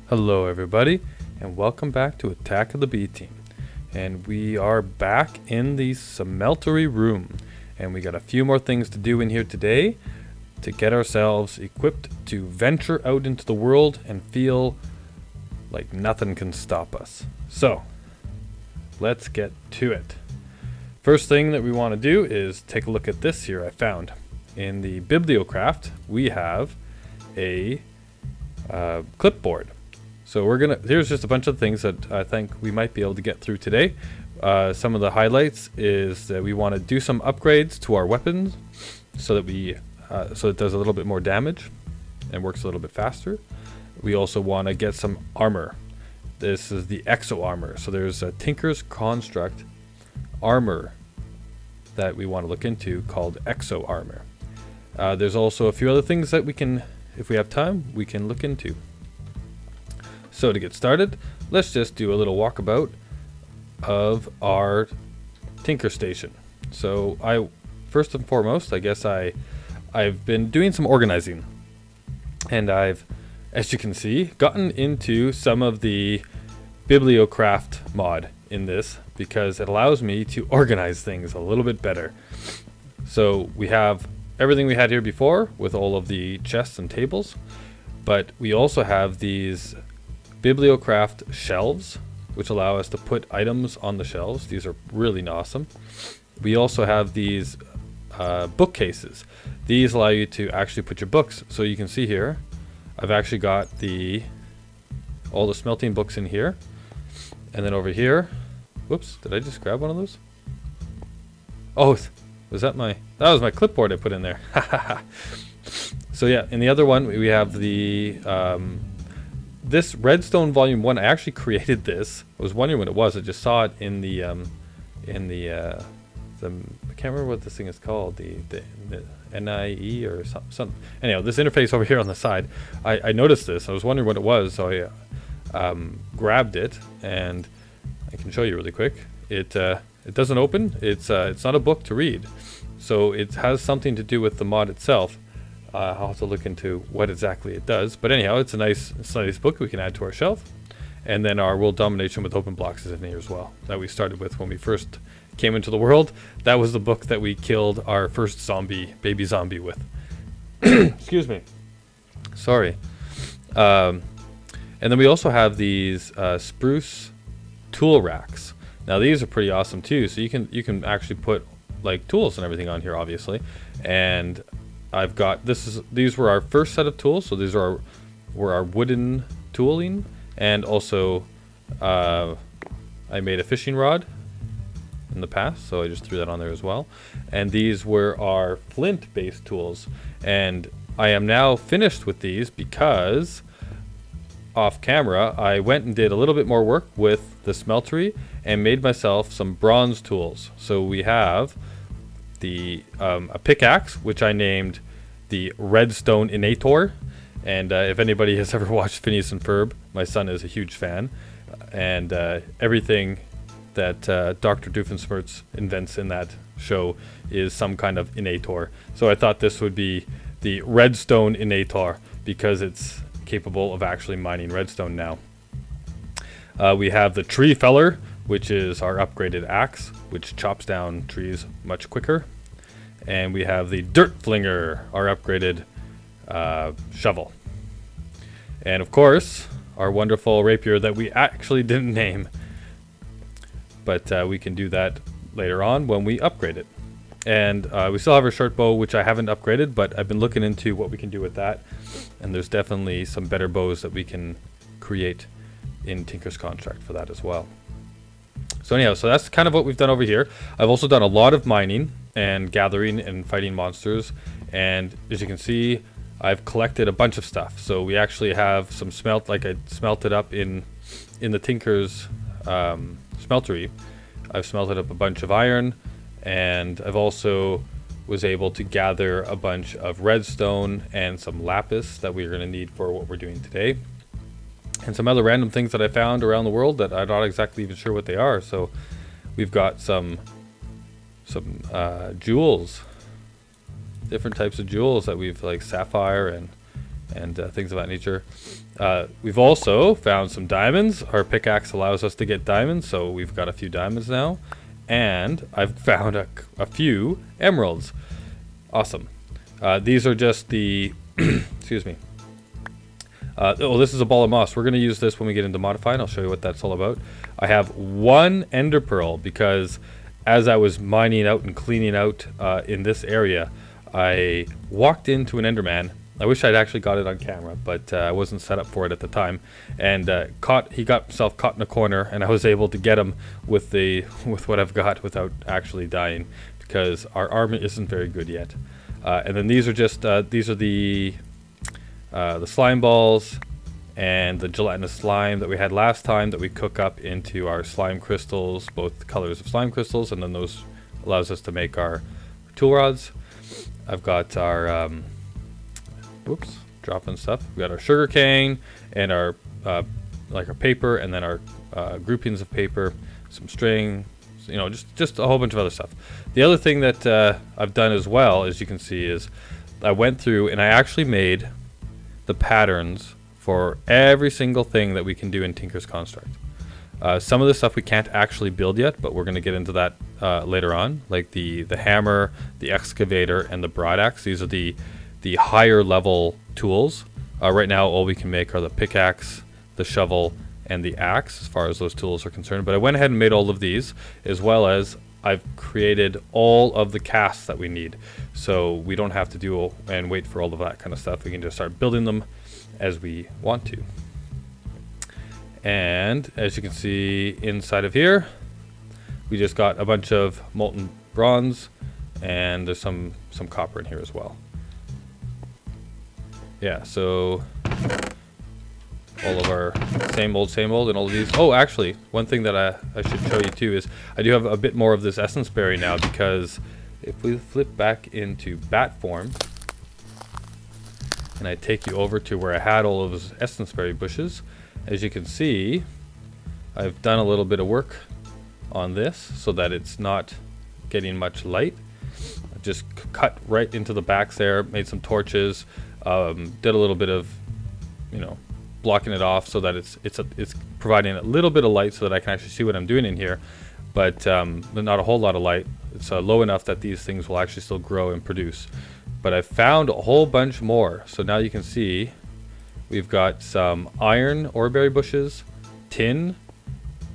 Hello everybody, and welcome back to Attack of the B Team. And we are back in the smeltery room, and we got a few more things to do in here today to get ourselves equipped to venture out into the world and feel like nothing can stop us. So, let's get to it. First thing that we want to do is take a look at this here I found. In the Bibliocraft, we have a clipboard. So here's just a bunch of things that I think we might be able to get through today. Some of the highlights is that we want to do some upgrades to our weapons so that so it does a little bit more damage and works a little bit faster. We also want to get some armor. This is the Exo-Armour. So there's a Tinker's Construct armor that we want to look into called Exo-Armour. There's also a few other things that we can, if we have time, we can look into. So to get started, let's just do a little walkabout of our Tinker Station. So first and foremost, I guess I've been doing some organizing, and I've, as you can see, gotten into some of the Bibliocraft mod in this because it allows me to organize things a little bit better. So we have everything we had here before with all of the chests and tables, but we also have these Bibliocraft shelves, which allow us to put items on the shelves. These are really awesome. We also have these bookcases. These allow you to actually put your books. So you can see here, I've actually got all the smelting books in here. And then over here, whoops, did I just grab one of those? Oh, that was my clipboard I put in there. So yeah, in the other one, we have this Redstone Volume 1, I actually created this. I was wondering what it was. I just saw it in the I can't remember what this thing is called, the NIE or something. Anyhow, this interface over here on the side, I noticed this. I was wondering what it was, so I grabbed it, and I can show you really quick. It doesn't open. It's not a book to read, so it has something to do with the mod itself. I'll have to look into what exactly it does, but anyhow, it's a nice book we can add to our shelf. And then our World Domination with Open Blocks is in here as well, that we started with when we first came into the world. That was the book that we killed our first baby zombie with. Excuse me, sorry. And then we also have these spruce tool racks. Now these are pretty awesome too, so you can actually put like tools and everything on here, obviously. And I've got these were our first set of tools, so these were our wooden tooling, and also I made a fishing rod in the past, so I just threw that on there as well. And these were our flint based tools, and I am now finished with these because off camera I went and did a little bit more work with the smeltery and made myself some bronze tools. So we have a pickaxe, which I named the Redstone Inator, and if anybody has ever watched Phineas and Ferb, my son is a huge fan, and everything that Dr. Doofenshmirtz invents in that show is some kind of Inator. So I thought this would be the Redstone Inator because it's capable of actually mining redstone now. We have the Tree Feller, which is our upgraded axe, which chops down trees much quicker. And we have the Dirt Flinger, our upgraded shovel. And of course, our wonderful rapier that we actually didn't name. But we can do that later on when we upgrade it. And we still have our short bow, which I haven't upgraded, but I've been looking into what we can do with that. And there's definitely some better bows that we can create in Tinker's Construct for that as well. So anyhow, so that's kind of what we've done over here. I've also done a lot of mining and gathering and fighting monsters, and as you can see, I've collected a bunch of stuff. So we actually have some I smelted up in the Tinker's smeltery. I've smelted up a bunch of iron, and I've also was able to gather a bunch of redstone and some lapis that we're going to need for what we're doing today. And some other random things that I found around the world that I'm not exactly even sure what they are. So we've got some jewels, different types of jewels that we've, like sapphire and and things of that nature. We've also found some diamonds. Our pickaxe allows us to get diamonds, so we've got a few diamonds now. And I've found a few emeralds. Awesome. These are just the... excuse me. Oh, this is a ball of moss. We're going to use this when we get into modifying. I'll show you what that's all about. I have one ender pearl because as I was mining out and cleaning out in this area, I walked into an enderman. I wish I'd actually got it on camera, but I wasn't set up for it at the time. And he got himself caught in a corner, and I was able to get him with what I've got without actually dying, because our armor isn't very good yet. And then these are just the slime balls and the gelatinous slime that we had last time that we cook up into our slime crystals, both colors of slime crystals, and then those allows us to make our tool rods. I've got our whoops, dropping stuff. We've got our sugar cane and our like our paper, and then our groupings of paper, some string, you know, just a whole bunch of other stuff. The other thing that I've done as well, as you can see, is I went through and I actually made the patterns for every single thing that we can do in Tinker's Construct. Some of the stuff we can't actually build yet, but we're going to get into that later on, like the hammer, the excavator, and the broad axe. These are the higher level tools. Right now all we can make are the pickaxe, the shovel, and the axe as far as those tools are concerned. But I went ahead and made all of these, as well as I've created all of the casts that we need. So we don't have to do and wait for all of that kind of stuff. We can just start building them as we want to. And as you can see inside of here, we just got a bunch of molten bronze, and there's some copper in here as well. Yeah, so all of our same old, and all of these. Oh, actually, one thing that I should show you too is I do have a bit more of this essence berry now, because if we flip back into bat form, and I take you over to where I had all of those essence berry bushes, as you can see, I've done a little bit of work on this so that it's not getting much light. I just cut right into the backs there, made some torches, did a little bit of, you know, blocking it off so that it's providing a little bit of light so that I can actually see what I'm doing in here, but not a whole lot of light. It's low enough that these things will actually still grow and produce. But I found a whole bunch more. So now you can see we've got some iron oreberry bushes, tin,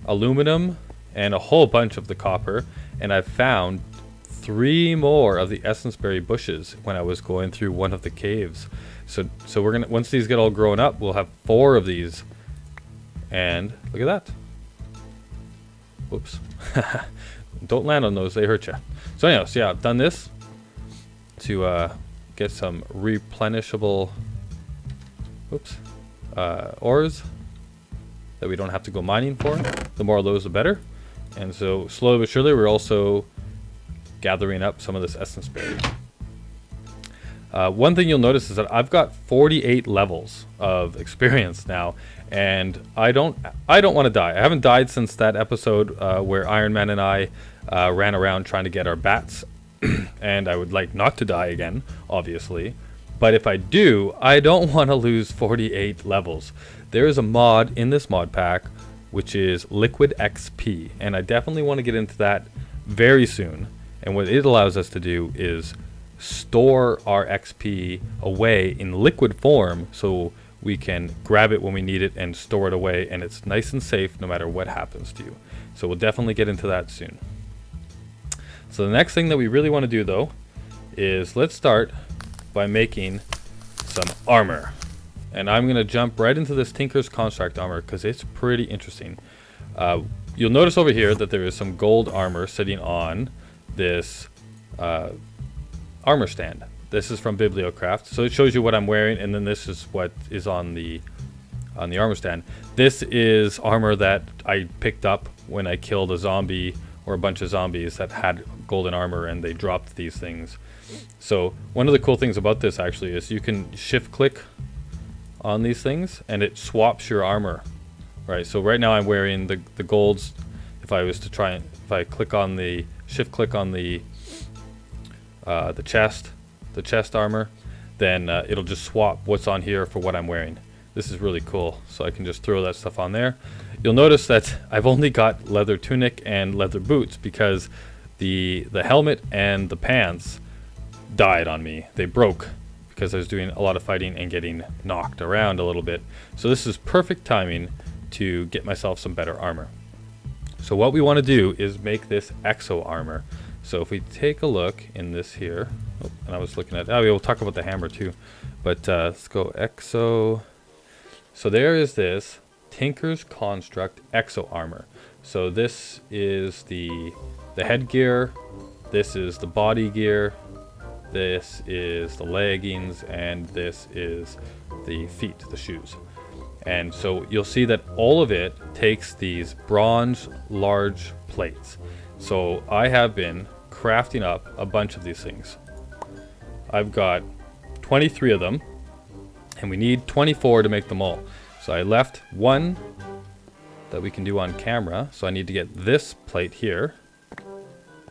aluminum, and a whole bunch of the copper. And I found 3 more of the essence berry bushes when I was going through one of the caves. So we're gonna, once these get all grown up, we'll have 4 of these. And look at that. Whoops. Don't land on those, they hurt you. So anyways, yeah, I've done this to get some replenishable ores that we don't have to go mining for. The more of those, the better. And so slowly but surely, we're also gathering up some of this essence berry. One thing you'll notice is that I've got 48 levels of experience now, and I don't want to die. I haven't died since that episode where Iron Man and I ran around trying to get our bats, and I would like not to die again, obviously. But if I do, I don't want to lose 48 levels. There is a mod in this mod pack which is Liquid XP, and I definitely want to get into that very soon. And what it allows us to do is store our XP away in liquid form, so we can grab it when we need it and store it away, and it's nice and safe no matter what happens to you. So we'll definitely get into that soon. So the next thing that we really want to do though is let's start by making some armor. And I'm going to jump right into this Tinker's Construct armor because it's pretty interesting. You'll notice over here that there is some gold armor sitting on this armor stand. This is from Bibliocraft, so it shows you what I'm wearing, and then this is what is on the armor stand. This is armor that I picked up when I killed a zombie or a bunch of zombies that had golden armor, and they dropped these things. So one of the cool things about this actually is you can shift click on these things and it swaps your armor, right? So right now I'm wearing the golds. If I was to try and if I click on the shift click on the chest armor, then it'll just swap what's on here for what I'm wearing. This is really cool. So I can just throw that stuff on there. You'll notice that I've only got leather tunic and leather boots because the helmet and the pants died on me. They broke because I was doing a lot of fighting and getting knocked around a little bit. So this is perfect timing to get myself some better armor. So what we want to do is make this Exo-Armour. So if we take a look in this here, oh, and I was looking at, we'll talk about the hammer too, but let's go Exo. So there is this Tinker's Construct Exo-Armour. So this is the headgear, this is the body gear, this is the leggings, and this is the feet, the shoes. And so you'll see that all of it takes these bronze large plates. So I have been crafting up a bunch of these things. I've got 23 of them, and we need 24 to make them all. So I left one that we can do on camera. So I need to get this plate here,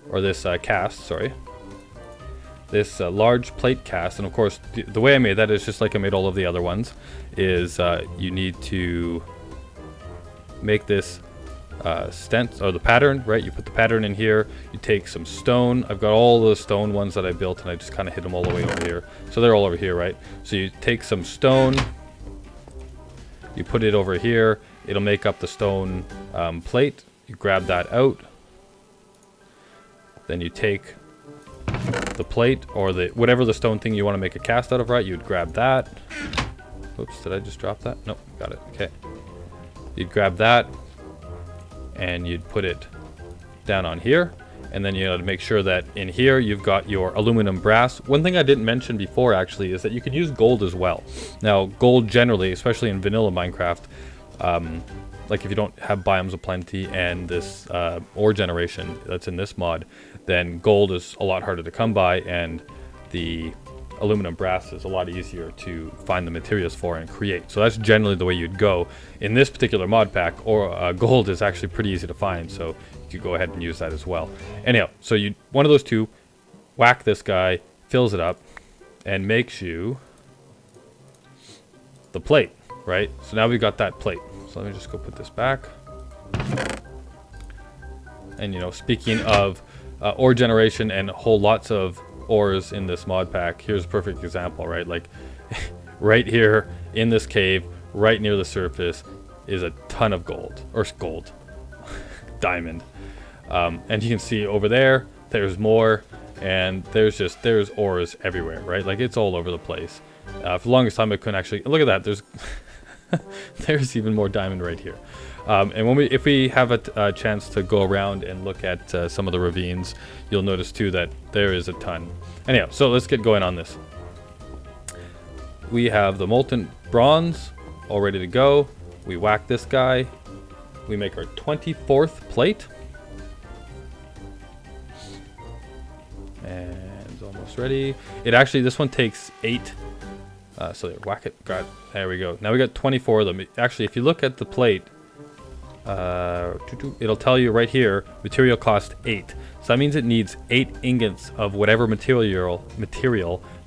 or this cast, sorry. This large plate cast, and of course the way I made that is just like I made all of the other ones, is you need to make this stent, or the pattern, right? You put the pattern in here, you take some stone. I've got all the stone ones that I built, and I just kind of hid them all the way over here. So they're all over here, right? So you take some stone, you put it over here, it'll make up the stone plate. You grab that out, then you take the plate, or the whatever the stone thing you want to make a cast out of, right? You'd grab that. Oops, did I just drop that? Nope, got it. Okay. You'd grab that and you'd put it down on here, and then you got to make sure that in here you've got your aluminum brass. One thing I didn't mention before actually is that you can use gold as well. Now gold generally, especially in vanilla Minecraft, like if you don't have biomes of plenty and this ore generation that's in this mod, then gold is a lot harder to come by, and the aluminum brass is a lot easier to find the materials for and create. So that's generally the way you'd go. In this particular mod pack, or gold is actually pretty easy to find, so you could go ahead and use that as well. Anyhow, so you one of those two, whack this guy, fills it up, and makes you the plate, right? So now we've got that plate. So let me just go put this back. And you know, speaking of ore generation and whole lots of ores in this mod pack, here's a perfect example, right? Like right here in this cave, right near the surface, is a ton of gold, or gold, diamond. And you can see over there, there's more, and there's ores everywhere, right? Like it's all over the place. For the longest time I couldn't actually, look at that, there's there's even more diamond right here. And when if we have a chance to go around and look at some of the ravines, you'll notice too that there is a ton. Anyhow, so let's get going on this. We have the molten bronze all ready to go. We whack this guy. We make our 24th plate. And it's almost ready. It actually, this one takes 8. So there, whack it. Got it. There we go. Now we got 24 of them. Actually, if you look at the plate, it'll tell you right here, material cost 8. So that means it needs 8 ingots of whatever material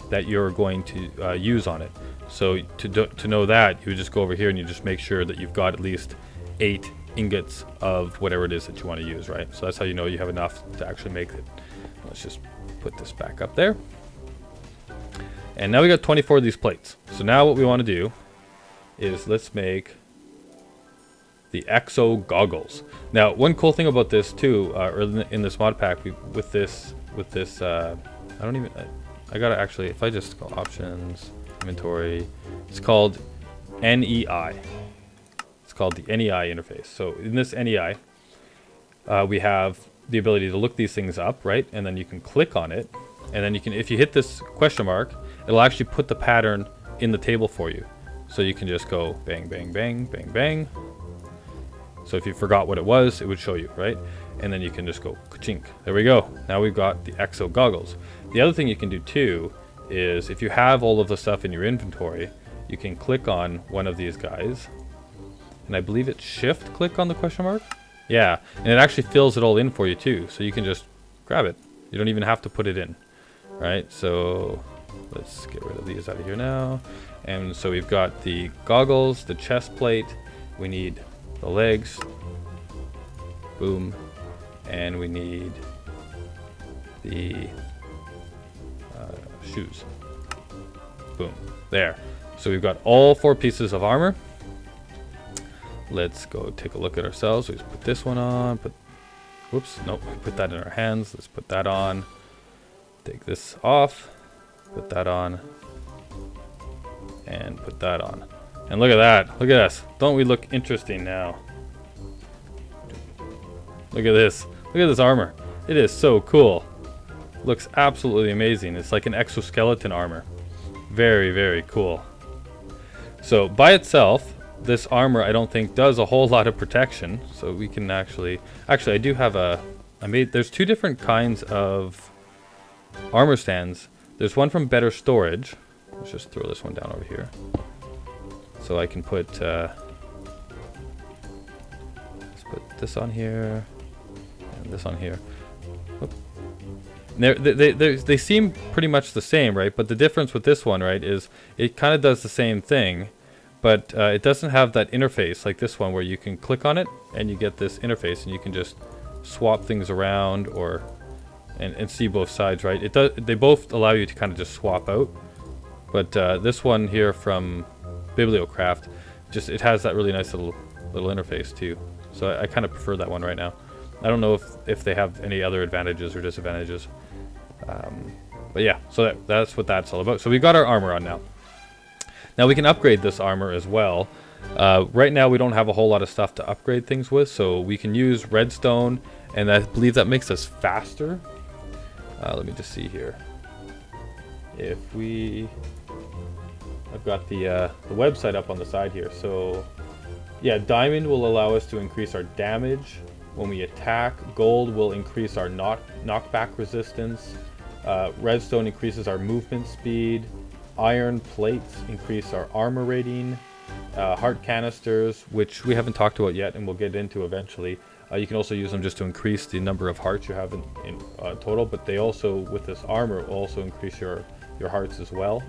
that you're going to use on it. So to know that, you would just go over here and you just make sure that you've got at least 8 ingots of whatever it is that you want to use, right? So that's how you know you have enough to actually make it. Let's just put this back up there. And now we got 24 of these plates. So now what we want to do is let's make the Exo goggles. Now, one cool thing about this too, or in this mod pack, with this, I gotta actually, if I just go options, inventory, it's called NEI. It's called the NEI interface. So in this NEI, we have the ability to look these things up, right? And then you can click on it, and then you can, if you hit this question mark, it'll actually put the pattern in the table for you. So you can just go bang, bang, bang, bang, bang. So if you forgot what it was, it would show you, right? And then you can just go ka-chink. There we go. Now we've got the Exo goggles. The other thing you can do too is if you have all of the stuff in your inventory, you can click on one of these guys. And I believe it's shift click on the question mark. Yeah, and it actually fills it all in for you too. So you can just grab it. You don't even have to put it in, right? So Let's get rid of these out of here now. And so we've got the goggles, the chest plate. We need the legs. Boom. And we need the shoes. Boom. There. So we've got all 4 pieces of armor. Let's go take a look at ourselves. We just put this one on. Whoops. Nope. We put that in our hands. Let's put that on. Take this off. Put that on. And put that on. And look at that. Look at us. Don't we look interesting now? Look at this. Look at this armor. It is so cool. Looks absolutely amazing. It's like an exoskeleton armor. Very, very cool. So by itself, this armor I don't think does a whole lot of protection. So we can actually I do have there's 2 different kinds of armor stands. There's one from Better Storage. Let's just throw this one down over here. So I can put let's put this on here and this on here. Oop. They seem pretty much the same, right? But the difference with this one, right, is it kind of does the same thing, but it doesn't have that interface like this one where you can click on it and you get this interface and you can just swap things around or and see both sides, right? They both allow you to kind of just swap out, but this one here from Bibliocraft, it has that really nice little interface too. So I kind of prefer that one right now. I don't know if they have any other advantages or disadvantages. But yeah, so that's what that's all about. So we've got our armor on now. Now we can upgrade this armor as well. Right now we don't have a whole lot of stuff to upgrade things with, so we can use redstone, and I believe that makes us faster. Let me just see here. I've got the website up on the side here. So yeah, diamond will allow us to increase our damage when we attack. Gold will increase our knockback resistance. Redstone increases our movement speed. Iron plates increase our armor rating. Heart canisters, which we haven't talked about yet and we'll get into eventually. You can also use them just to increase the number of hearts you have in total, but they also, with this armor, will also increase your hearts as well.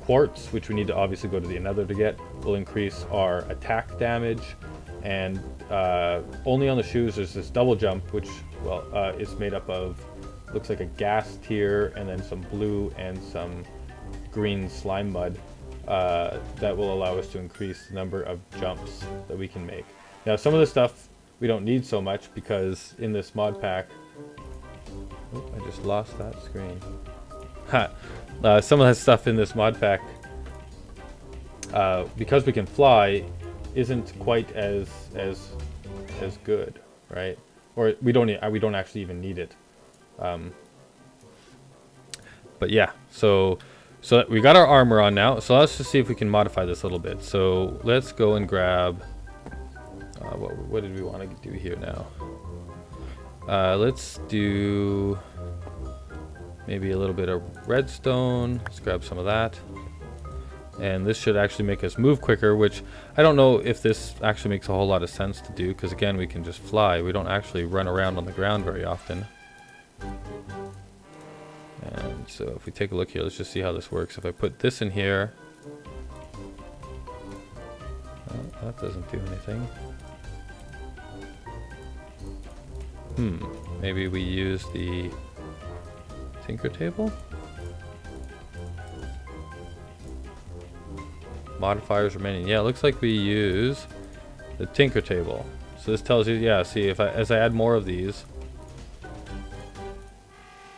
Quartz, which we need to obviously go to the Nether to get, will increase our attack damage. And only on the shoes there's this double jump, which, well, is made up of, looks like a gas tier and then some blue and some green slime mud that will allow us to increase the number of jumps that we can make. Now some of the stuff we don't need so much because in this mod pack, oh, I just lost that screen. Some of that stuff in this mod pack, because we can fly, isn't quite as good, right? Or we don't actually even need it. But yeah, so we got our armor on now. So let's just see if we can modify this a little bit. So let's go and grab. What did we want to do here now? Let's do maybe a little bit of redstone. Let's grab some of that. And this should actually make us move quicker, which I don't know if this actually makes a whole lot of sense to do, because again, we can just fly. We don't actually run around on the ground very often. And so if we take a look here, let's just see how this works. If I put this in here, that doesn't do anything. Maybe we use the Tinker table? Modifiers remaining. Yeah, it looks like we use the Tinker table. So this tells you, yeah, see, as I add more of these,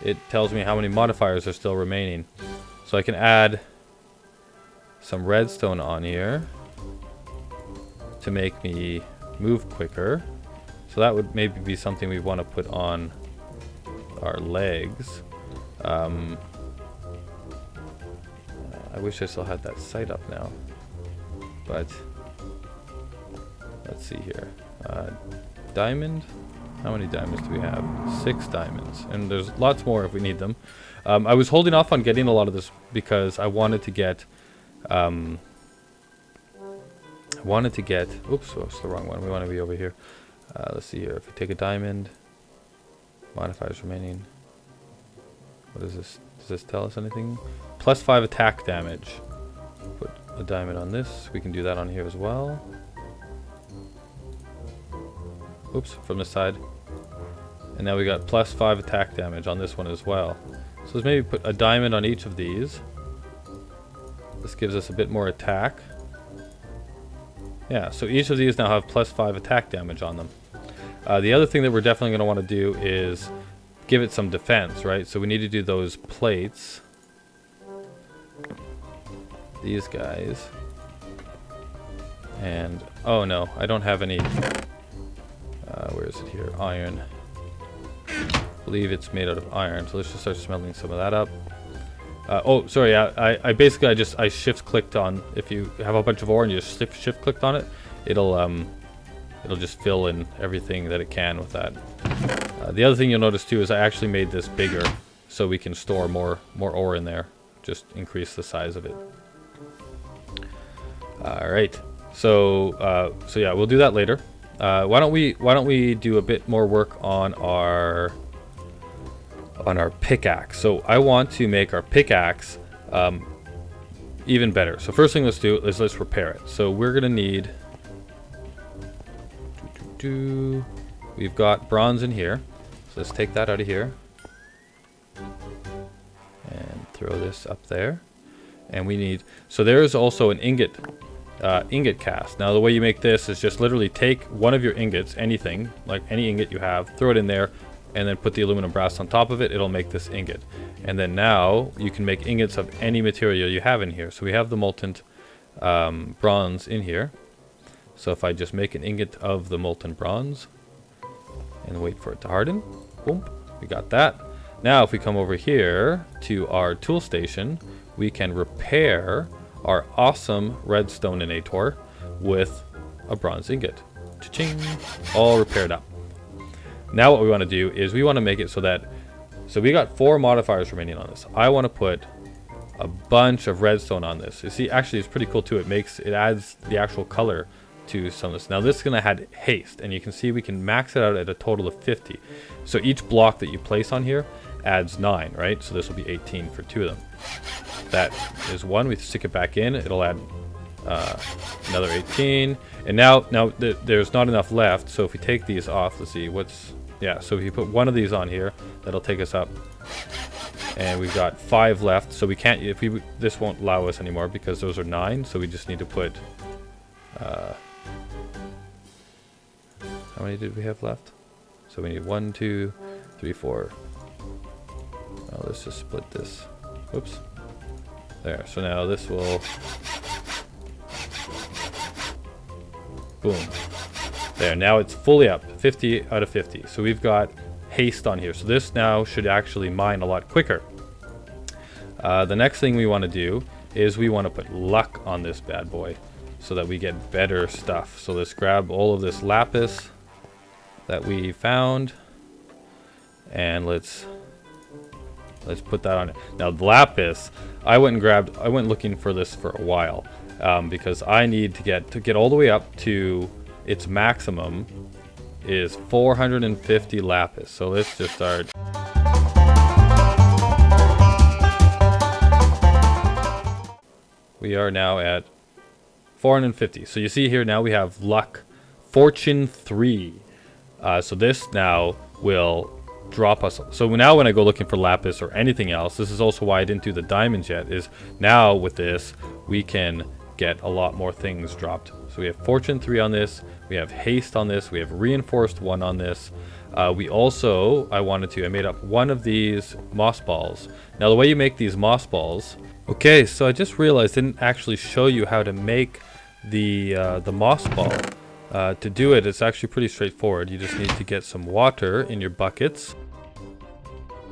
it tells me how many modifiers are still remaining. So I can add some redstone on here to make me move quicker. So that would maybe be something we want to put on our legs. I wish I still had that sight up now, but let's see here. Diamond. How many diamonds do we have? 6 diamonds, and there's lots more if we need them. I was holding off on getting a lot of this because I wanted to get. Oops, that's the wrong one. We want to be over here. Let's see here. If we take a diamond, modifiers remaining. What is this? Does this tell us anything? +5 attack damage. Put a diamond on this. We can do that on here as well. Oops, from the side. And now we got +5 attack damage on this one as well. So let's maybe put a diamond on each of these. This gives us a bit more attack. Yeah, so each of these now have +5 attack damage on them. The other thing that we're definitely going to want to do is give it some defense, right? So we need to do those plates. These guys. And, oh no, I don't have any, where is it here? Iron. I believe it's made out of iron, so let's just start smelting some of that up. Oh, sorry, I basically, I shift clicked on, if you have a bunch of ore and you just shift clicked on it, it'll just fill in everything that it can with that. The other thing you'll notice too is I actually made this bigger so we can store more ore in there. Just increase the size of it. All right, so yeah, we'll do that later. Why don't we do a bit more work on our pickaxe? So I want to make our pickaxe even better. So first thing let's do is let's repair it. So we're gonna need. We've got bronze in here, so let's take that out of here and throw this up there. And we need, so there's also an ingot cast. Now the way you make this is just literally take one of your ingots, anything, like any ingot you have, throw it in there, and then put the aluminum brass on top of it. It'll make this ingot. And then now you can make ingots of any material you have in here. So we have the molten bronze in here. So if I just make an ingot of the molten bronze and wait for it to harden, boom, we got that. Now if we come over here to our tool station, we can repair our awesome redstoneinator with a bronze ingot. Cha-ching! All repaired up. Now what we want to do is we want to make it so that, so we got 4 modifiers remaining on this. I want to put a bunch of redstone on this. You see, actually it's pretty cool too. It adds the actual color to some of this. Now this is going to add haste, and you can see we can max it out at a total of 50. So each block that you place on here adds 9, right? So this will be 18 for 2 of them. That is 1. We stick it back in, it'll add another 18. And now there's not enough left, so if we take these off, let's see what's, yeah, so if you put one of these on here, that'll take us up. And we've got 5 left, so we can't, this won't allow us anymore because those are 9, so we just need to put, how many did we have left? So we need 1, 2, 3, 4. Oh, let's just split this. Oops. There. So now this will. Boom. There. Now it's fully up. 50 out of 50. So we've got haste on here. So this now should actually mine a lot quicker. The next thing we want to do is we want to put luck on this bad boy so that we get better stuff. So let's grab all of this lapis that we found and let's put that on it. Now the lapis, I went looking for this for a while because I need to get all the way up to its maximum is 450 lapis. So let's just start. We are now at 450. So you see here now we have luck fortune 3. So this now will drop us. So now when I go looking for lapis or anything else, this is also why I didn't do the diamonds yet, is now with this we can get a lot more things dropped. So we have fortune 3 on this, we have haste on this, we have reinforced 1 on this. We also, I made up 1 of these moss balls. Now the way you make these moss balls, okay, so I just realized I didn't actually show you how to make the moss ball. To do it, it's actually pretty straightforward. You just need to get some water in your buckets.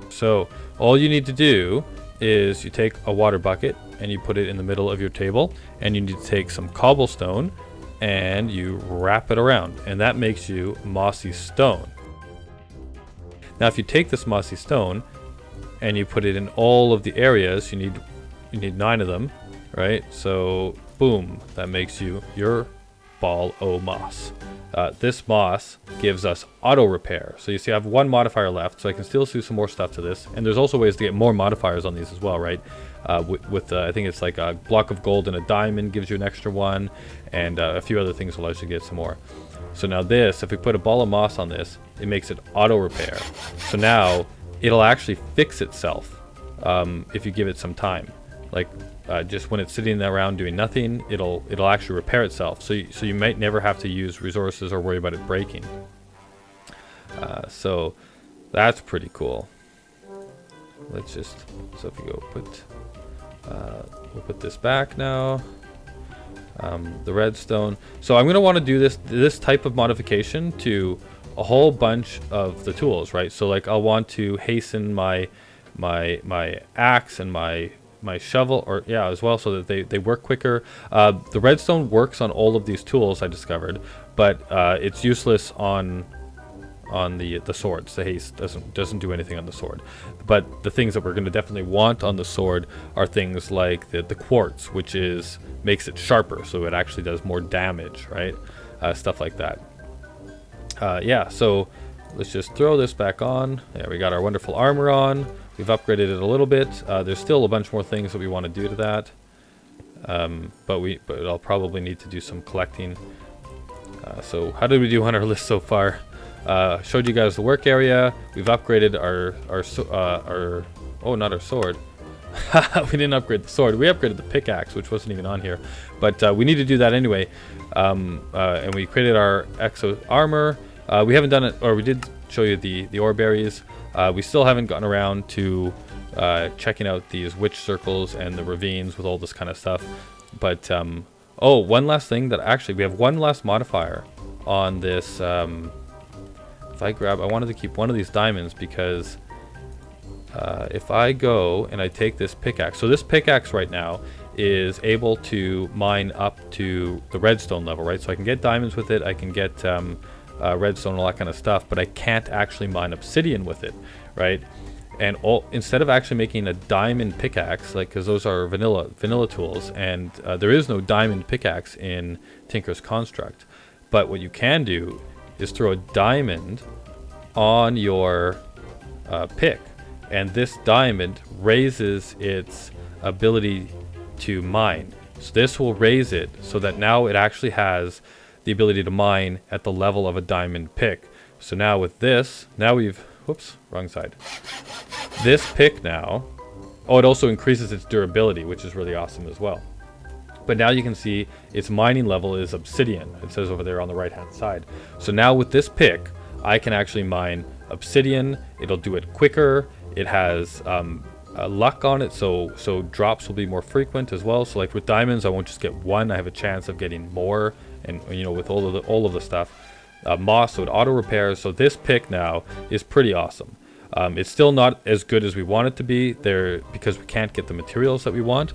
So all you need to do is you take a water bucket and you put it in the middle of your table, and you need to take some cobblestone and you wrap it around, and that makes you mossy stone. Now if you take this mossy stone and you put it in all of the areas, you need 9 of them, right? So boom, that makes you your ball o' moss. This moss gives us auto repair. So you see I have 1 modifier left, so I can still do some more stuff to this, and there's also ways to get more modifiers on these as well, right? with I think it's like a block of gold and a diamond gives you an extra one, and a few other things allows you to get some more. So now this, if we put a ball of moss on this, it makes it auto repair. So now it'll actually fix itself if you give it some time. Like just when it's sitting around doing nothing, it'll actually repair itself. So you might never have to use resources or worry about it breaking. So that's pretty cool. Let's just, so if you go put, we'll put this back now. The redstone. So I'm going to want to do this type of modification to a whole bunch of the tools, right? So like I'll want to hasten my axe and my shovel, or yeah, as well, so that they work quicker. The redstone works on all of these tools, I discovered, but it's useless on the swords. The haste doesn't do anything on the sword. But the things that we're going to definitely want on the sword are things like the quartz, which makes it sharper, so it actually does more damage, right? Stuff like that. Yeah, so let's just throw this back on. Yeah, we got our wonderful armor on. We've upgraded it a little bit. There's still a bunch more things that we want to do to that, but I'll probably need to do some collecting. So how did we do on our list so far? Showed you guys the work area. We've upgraded our oh, not our sword. We didn't upgrade the sword. We upgraded the pickaxe, which wasn't even on here, but we need to do that anyway. And we created our Exo-Armour. We haven't done it, or we did show you the ore berries. We still haven't gotten around to checking out these witch circles and the ravines with all this kind of stuff. But oh, one last thing, that actually we have one last modifier on this. If I wanted to keep one of these diamonds, because if I go and I take this pickaxe, so this pickaxe right now is able to mine up to the redstone level, right? So I can get diamonds with it, I can get redstone and all that kind of stuff, but I can't actually mine obsidian with it, right? And instead of actually making a diamond pickaxe, like, because those are vanilla tools, and there is no diamond pickaxe in Tinker's Construct, but what you can do is throw a diamond on your pick, and this diamond raises its ability to mine. So this will raise it so that now it actually has the ability to mine at the level of a diamond pick. So now with this, now we've, whoops, wrong side. This pick now, oh, it also increases its durability, which is really awesome as well. But now you can see its mining level is obsidian. It says over there on the right hand side. So now with this pick, I can actually mine obsidian. It'll do it quicker. It has luck on it, so drops will be more frequent as well. So like with diamonds, I won't just get one. I have a chance of getting more, and you know, with all of the stuff. Moss, so it auto repairs. So this pick now is pretty awesome. It's still not as good as we want it to be there, because we can't get the materials that we want.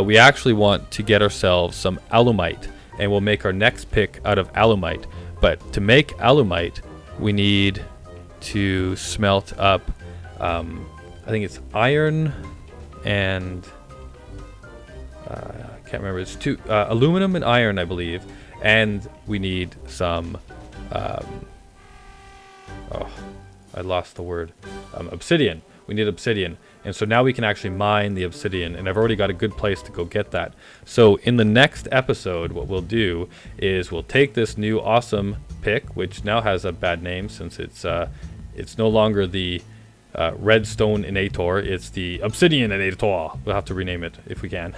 We actually want to get ourselves some alumite, and we'll make our next pick out of alumite. But to make alumite, we need to smelt up, I think it's iron and I can't remember. It's aluminum and iron, I believe, and we need some. Oh, I lost the word. Obsidian. We need obsidian. And so now we can actually mine the obsidian, and I've already got a good place to go get that. So in the next episode, what we'll do is we'll take this new awesome pick, which now has a bad name since it's no longer the redstone innator, it's the obsidian innator. We'll have to rename it if we can.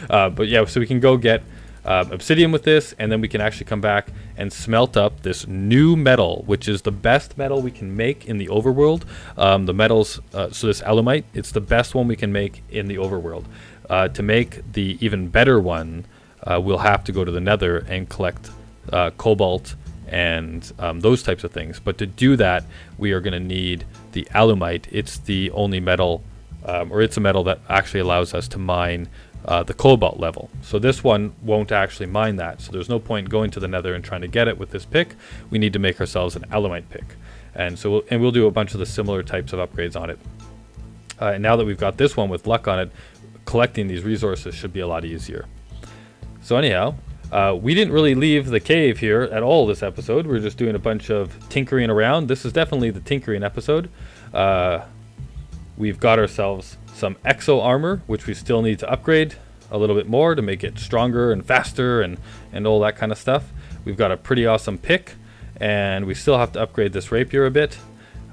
But yeah, so we can go get obsidian with this, and then we can actually come back and smelt up this new metal, which is the best metal we can make in the overworld. The metals, so this alumite, it's the best one we can make in the overworld. To make the even better one, we'll have to go to the nether and collect cobalt and those types of things. But to do that, we are going to need the alumite. It's the only metal, or it's a metal that actually allows us to mine the cobalt level. So this one won't actually mine that, so there's no point going to the nether and trying to get it with this pick. We need to make ourselves an alumite pick, and so we'll do a bunch of the similar types of upgrades on it. And now that we've got this one with luck on it, collecting these resources should be a lot easier. So anyhow, we didn't really leave the cave here at all this episode. We're just doing a bunch of tinkering around. This is definitely the tinkering episode. We've got ourselves some Exo-Armour, which we still need to upgrade a little bit more to make it stronger and faster and all that kind of stuff. We've got a pretty awesome pick, and we still have to upgrade this rapier a bit.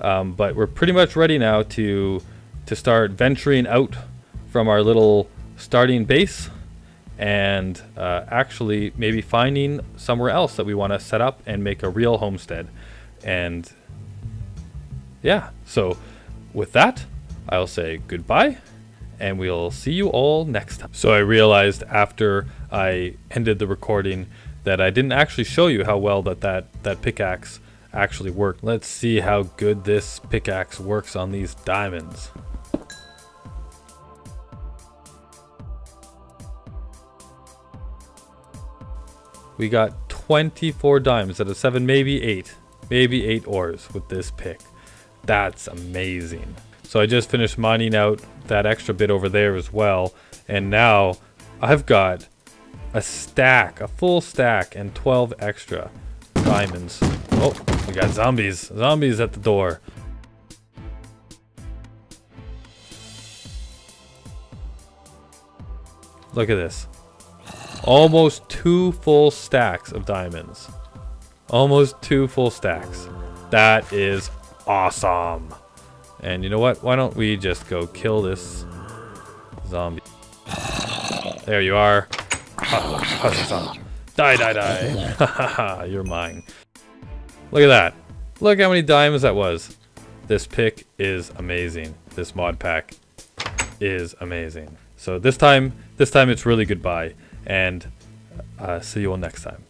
But we're pretty much ready now to start venturing out from our little starting base and actually maybe finding somewhere else that we want to set up and make a real homestead. And yeah, so with that, I'll say goodbye, and we'll see you all next time. So I realized after I ended the recording that I didn't actually show you how well that pickaxe actually worked. Let's see how good this pickaxe works on these diamonds. We got 24 diamonds out of 7, maybe 8 ores with this pick. That's amazing. So I just finished mining out that extra bit over there as well, and now I've got a full stack and 12 extra diamonds. Oh, we got zombies at the door. Look at this. Almost 2 full stacks of diamonds. Almost 2 full stacks. That is awesome. And you know what? Why don't we just go kill this zombie? There you are. Die. You're mine. Look at that. Look how many diamonds that was. This pick is amazing. This mod pack is amazing. So this time it's really goodbye, and see you all next time.